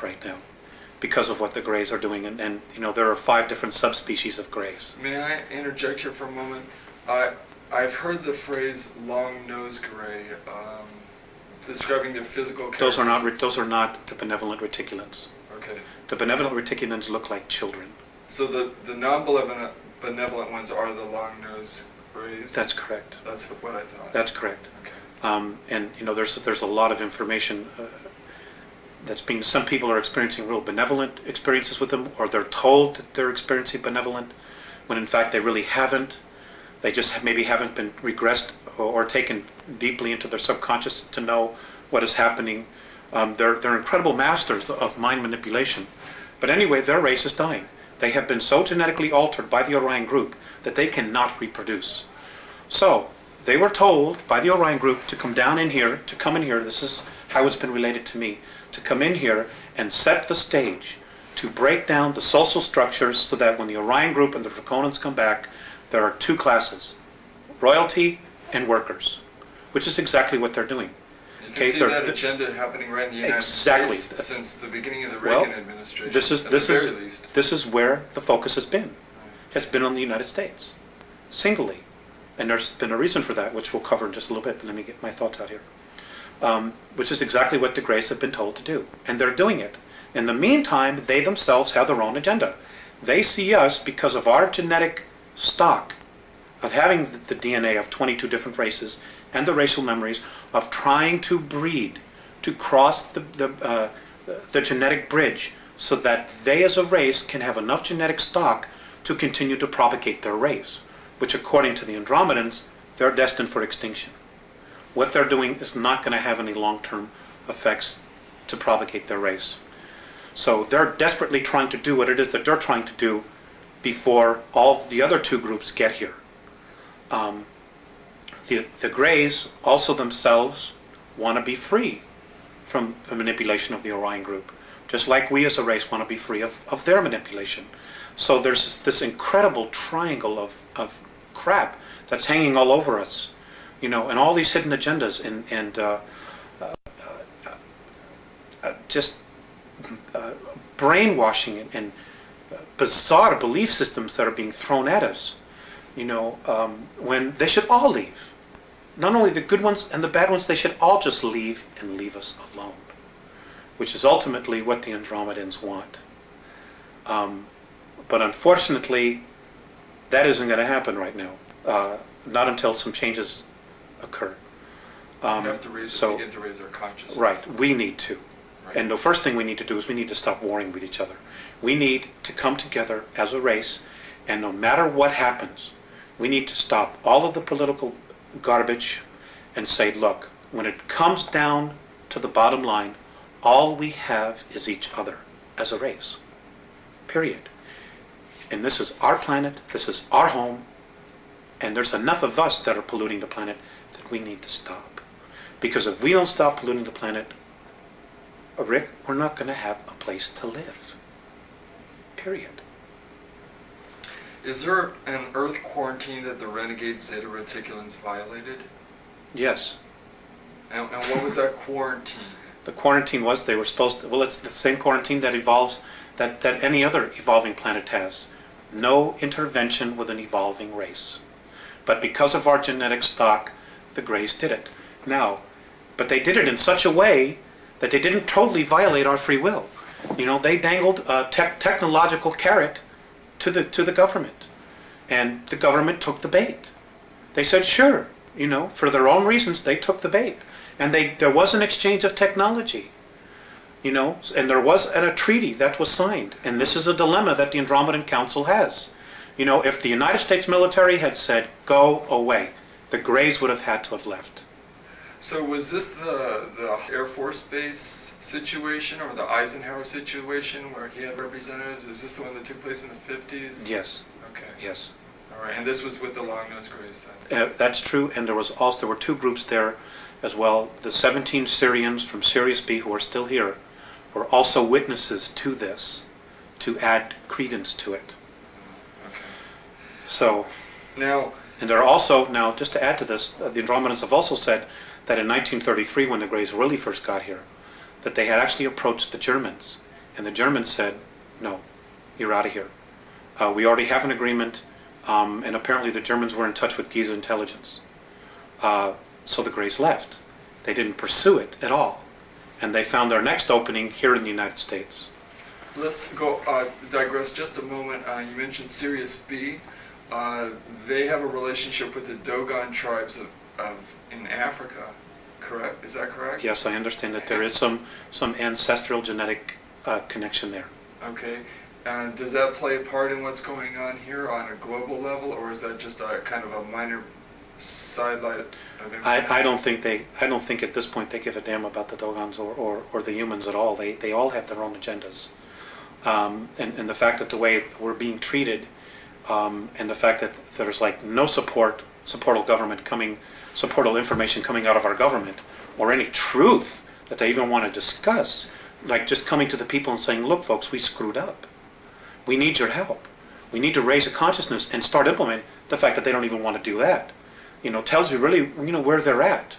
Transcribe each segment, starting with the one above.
right now because of what the Greys are doing. And you know, there are 5 different subspecies of Greys. May I interject here for a moment? I've heard the phrase long-nosed Grey describing their physical characteristics. Those are not the benevolent reticulans. Okay. The benevolent reticulans look like children. So the non-benevolent ones are the long-nosed Greys? That's correct. That's what I thought. That's correct. Okay. And you know, there's a lot of information that's being. Some people are experiencing real benevolent experiences with them, or they're told that they're experiencing benevolent, when in fact they really haven't. They just maybe haven't been regressed or taken deeply into their subconscious to know what is happening. They're incredible masters of mind manipulation. But anyway, their race is dying. They have been so genetically altered by the Orion group that they cannot reproduce. So they were told by the Orion group to come down in here, to come in here. This is how it's been related to me, to come in here and set the stage to break down the social structures so that when the Orion group and the Draconans come back, there are 2 classes, royalty and workers, which is exactly what they're doing. You can see that agenda happening right in the United States since the beginning of the Reagan administration. This is where the focus has been. Has been on the United States, singly. And there's been a reason for that, which we'll cover in just a little bit, but let me get my thoughts out here. Which is exactly what the Greys have been told to do. And they're doing it. In the meantime, they themselves have their own agenda. They see us, because of our genetic stock, of having the DNA of 22 different races, and the racial memories, of trying to breed, to cross the genetic bridge, so that they as a race can have enough genetic stock to continue to propagate their race, which according to the Andromedans, they're destined for extinction. What they're doing is not going to have any long-term effects to propagate their race. So they're desperately trying to do what it is that they're trying to do before all the other 2 groups get here. The Greys also themselves want to be free from the manipulation of the Orion group, just like we as a race want to be free of their manipulation. So there's this incredible triangle of crap that's hanging all over us, you know, and all these hidden agendas and just brainwashing and bizarre belief systems that are being thrown at us, you know, when they should all leave. Not only the good ones and the bad ones, they should all just leave and leave us alone, which is ultimately what the Andromedans want. But unfortunately, that isn't going to happen right now, not until some changes occur. We have to begin to raise our consciousness. Right, we need to. Right. And the first thing we need to do is we need to stop warring with each other. We need to come together as a race, and no matter what happens, we need to stop all of the political garbage and say, look, when it comes down to the bottom line, all we have is each other as a race. Period. And this is our planet, this is our home, and there's enough of us that are polluting the planet that we need to stop. Because if we don't stop polluting the planet, Rick, we're not going to have a place to live. Period. Is there an Earth quarantine that the renegade Zeta Reticulans violated? Yes. And what was that quarantine? The quarantine was they were supposed to, well, it's the same quarantine that evolves, that any other evolving planet has. No intervention with an evolving race. But because of our genetic stock, the Greys did it. Now, but they did it in such a way that they didn't totally violate our free will. You know, they dangled a technological carrot to the government, and the government took the bait. They said, sure, you know, for their own reasons, they took the bait. And there was an exchange of technology, you know, and there was a treaty that was signed. And this is a dilemma that the Andromedan Council has. You know, if the United States military had said, go away, the Greys would have had to have left. So was this the Air Force Base situation, or the Eisenhower situation where he had representatives? Is this the one that took place in the 50s? Yes. Okay. Yes. All right, and this was with the Long-Nosed Greys then? That's true, and there were 2 groups there as well. The 17 Syrians from Sirius B, who are still here, were also witnesses to this, to add credence to it. Okay. So, now, and there are also, now just to add to this, the Andromedans have also said that in 1933, when the Greys really first got here, that they had actually approached the Germans And the Germans said, no, you're out of here. We already have an agreement, and apparently the Germans were in touch with Giza intelligence. So the Greys left. They didn't pursue it at all. And they found their next opening here in the United States. Let's go digress just a moment. You mentioned Sirius B. They have a relationship with the Dogon tribes in Africa, correct? Is that correct? Yes, I understand that there is some ancestral genetic connection there. Okay. Does that play a part in what's going on here on a global level, or is that just a kind of a minor sidelight of information? I don't think at this point they give a damn about the Dogons or the humans at all. They all have their own agendas. And the fact that the way we're being treated, and the fact that there's like no supportal information coming out of our government, or any truth that they even want to discuss, like just coming to the people and saying, look folks, we screwed up. We need your help. We need to raise a consciousness and start implementing. The fact that they don't even want to do that, tells you really, where they're at.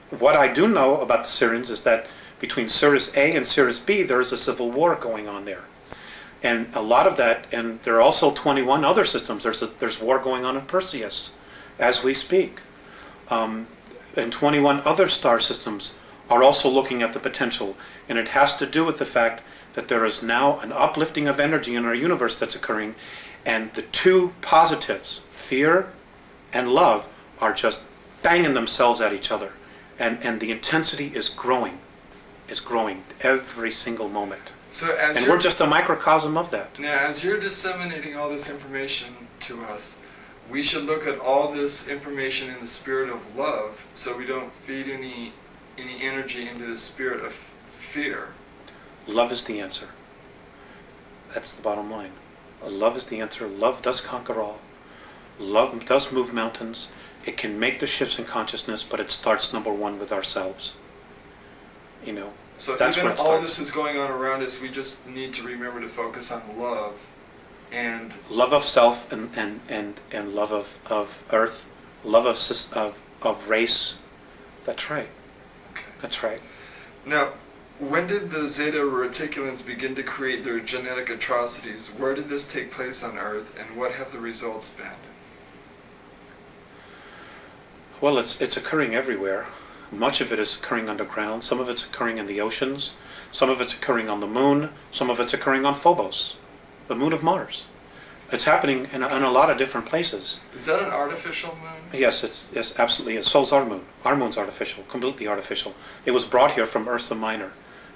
What I do know about the Syrians is that between Sirius A and Sirius B, there is a civil war going on there. And a lot of that, and there are also 21 other systems. There's war going on in Perseus as we speak. And 21 other star systems are also looking at the potential. And it has to do with the fact that there is now an uplifting of energy in our universe that's occurring. And the two positives, fear and love, are just banging themselves at each other. And the intensity is growing. It's growing every single moment. And we're just a microcosm of that. Now, as you're disseminating all this information to us, we should look at all this information in the spirit of love, so we don't feed any energy into the spirit of fear. Love is the answer. That's the bottom line. Love is the answer. Love does conquer all. Love does move mountains. It can make the shifts in consciousness, but it starts, number one, with ourselves. So that's even where it all starts. this is going on around us, we just need to remember to focus on love and love of self and love of earth, love of race. That's right. Okay. That's right. Now, when did the Zeta Reticulans begin to create their genetic atrocities? Where did this take place on Earth, and what have the results been? Well, it's occurring everywhere. Much of it is occurring underground. Some of it's occurring in the oceans. Some of it's occurring on the moon. Some of it's occurring on Phobos, the moon of Mars. It's happening in a lot of different places. Is that an artificial moon? Yes, yes, absolutely. So's our moon. Our moon's artificial, completely artificial. It was brought here from Ursa Minor,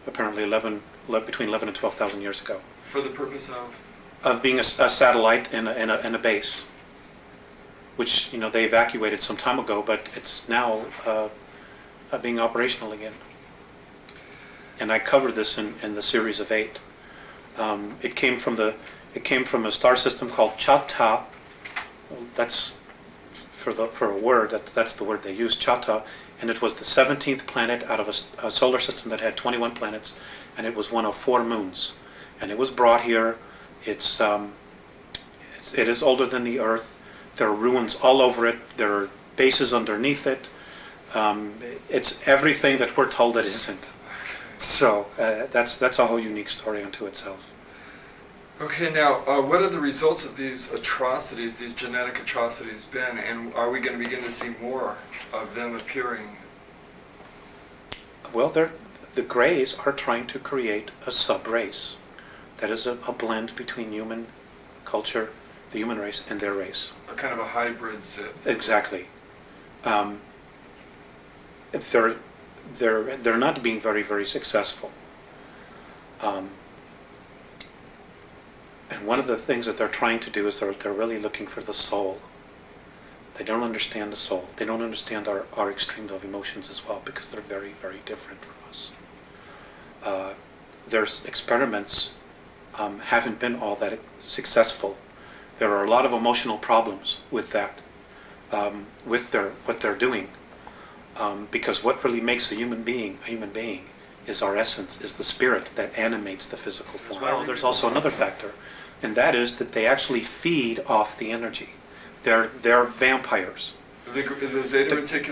apparently between 11 and 12,000 years ago. For the purpose of? Of being a satellite and a base, which they evacuated some time ago, but it's now being operational again. And I covered this in the series of 8. It came from a star system called Chata. That's for a word. That's the word they use, Chata. And it was the 17th planet out of a solar system that had 21 planets, and it was one of 4 moons. And it was brought here. It is older than the Earth. There are ruins all over it. There are bases underneath it. It's everything that we're told it isn't. So that's a whole unique story unto itself. Okay, now what are the results of these atrocities, these genetic atrocities, been, and are we going to begin to see more of them appearing? Well, the Greys are trying to create a sub-race that is a blend between human culture, the human race, and their race. A kind of a hybrid zip. Exactly. They're not being very, very successful. And one of the things that they're trying to do is they're really looking for the soul. They don't understand the soul. They don't understand our extremes of emotions as well, because they're very, very different from us. Their experiments haven't been all that successful. There are a lot of emotional problems with that, with what they're doing. Because what really makes a human being is our essence, is the spirit that animates the physical form. Well, there's also another factor, and that is that they actually feed off the energy. They're vampires. The Zeta Reticuli